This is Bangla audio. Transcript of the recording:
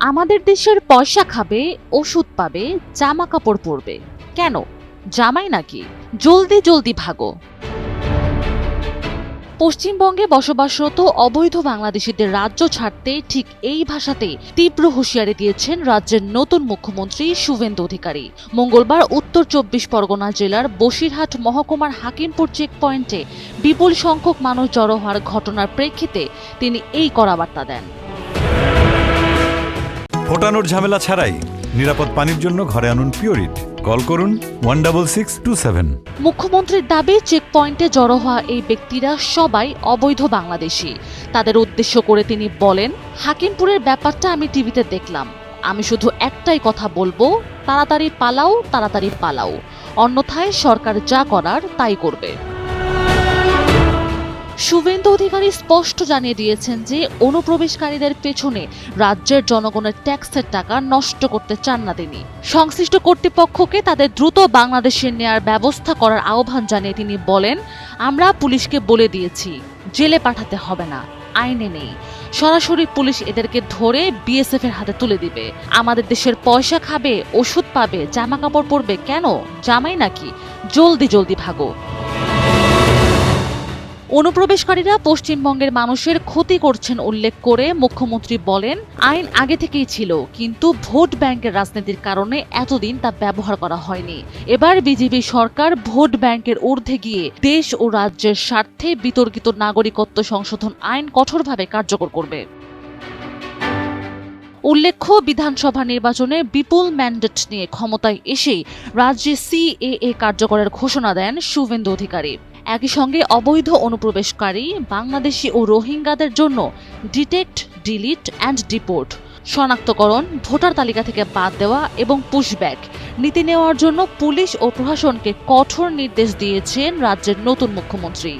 আমাদের দেশের পয়সা খাবে, ওষুধ পাবে, জামা কাপড় পরবে। কেন? জামাই নাকি? জলদি জলদি ভাগো। পশ্চিমবঙ্গে বসবাসরত অবৈধ বাংলাদেশিদের রাজ্য ছাড়তে ঠিক এই ভাষাতে তীব্র হুঁশিয়ারি দিয়েছেন রাজ্যের নতুন মুখ্যমন্ত্রী শুভেন্দু অধিকারী। মঙ্গলবার উত্তর ২৪ পরগনা জেলার বসিরহাট মহকুমার হাকিমপুর চেকপয়েন্টে বিপুল সংখ্যক মানুষ জড়ো হওয়ার ঘটনার প্রেক্ষিতে তিনি এই কড়া বার্তা দেন। ফোটানোর ঝামেলা ছাড়াই নিরাপদ পানির জন্য ঘরে আনুন পিওরিট। কল করুন 16627। মুখ্যমন্ত্রীর দাবি, চেকপয়েন্টে জড়ো হওয়া এই ব্যক্তিরা সবাই অবৈধ বাংলাদেশি। তাদের উদ্দেশ্য করে তিনি বলেন, হাকিমপুরের ব্যাপারটা আমি টিভিতে দেখলাম। আমি শুধু একটাই কথা বলবো, তাড়াতাড়ি পালাও, তাড়াতাড়ি পালাও, অন্যথায় সরকার যা করার তাই করবে। শুভেন্দু অধিকারী স্পষ্ট জানিয়ে দিয়েছেন যে অনুপ্রবেশকারীদের পেছনে রাজ্যের জনগণের ট্যাক্সের টাকা নষ্ট করতে চান না তিনি। সংশ্লিষ্ট কর্তৃপক্ষকে তাদের দ্রুত বাংলাদেশে নেয়ার ব্যবস্থা করার আহ্বান জানিয়ে তিনি বলেন, আমরা পুলিশকে বলে দিয়েছি, জেলে পাঠাতে হবে না, আইনে নেই। সরাসরি পুলিশ এদেরকে ধরে বিএসএফ এর হাতে তুলে দিবে। আমাদের দেশের পয়সা খাবে, ওষুধ পাবে, জামা কাপড় পরবে। কেন? জামাই নাকি? জলদি জলদি ভাগো। অনুপ্রবেশকারীরা পশ্চিমবঙ্গের মানুষের ক্ষতি করছেন উল্লেখ করে মুখ্যমন্ত্রী বলেন, আইন আগে থেকেই ছিল, কিন্তু ভোট ব্যাংকের রাজনীতির কারণে এতদিন তা ব্যবহার করা হয়নি। এবার বিজেপি সরকার ভোট ব্যাংকের ঊর্ধ্বে গিয়ে দেশ ও রাজ্যের স্বার্থে বিতর্কিত নাগরিকত্ব সংশোধন আইন কঠোরভাবে কার্যকর করবে। উল্লেখ্য, বিধানসভা নির্বাচনে বিপুল ম্যান্ডেট নিয়ে ক্ষমতায় এসে রাজ্যে সিএএ কার্যকরের ঘোষণা দেন শুভেন্দু অধিকারী। একই সঙ্গে অবৈধ অনুপ্রবেশকারী বাংলাদেশি ও রোহিঙ্গাদের জন্য ডিটেক্ট, ডিলিট অ্যান্ড ডিপোর্ট, শনাক্তকরণ, ভোটার তালিকা থেকে বাদ দেওয়া এবং পুশব্যাক নীতি নেওয়ার জন্য পুলিশ ও প্রশাসনকে কঠোর নির্দেশ দিয়েছেন রাজ্যের নতুন মুখ্যমন্ত্রী।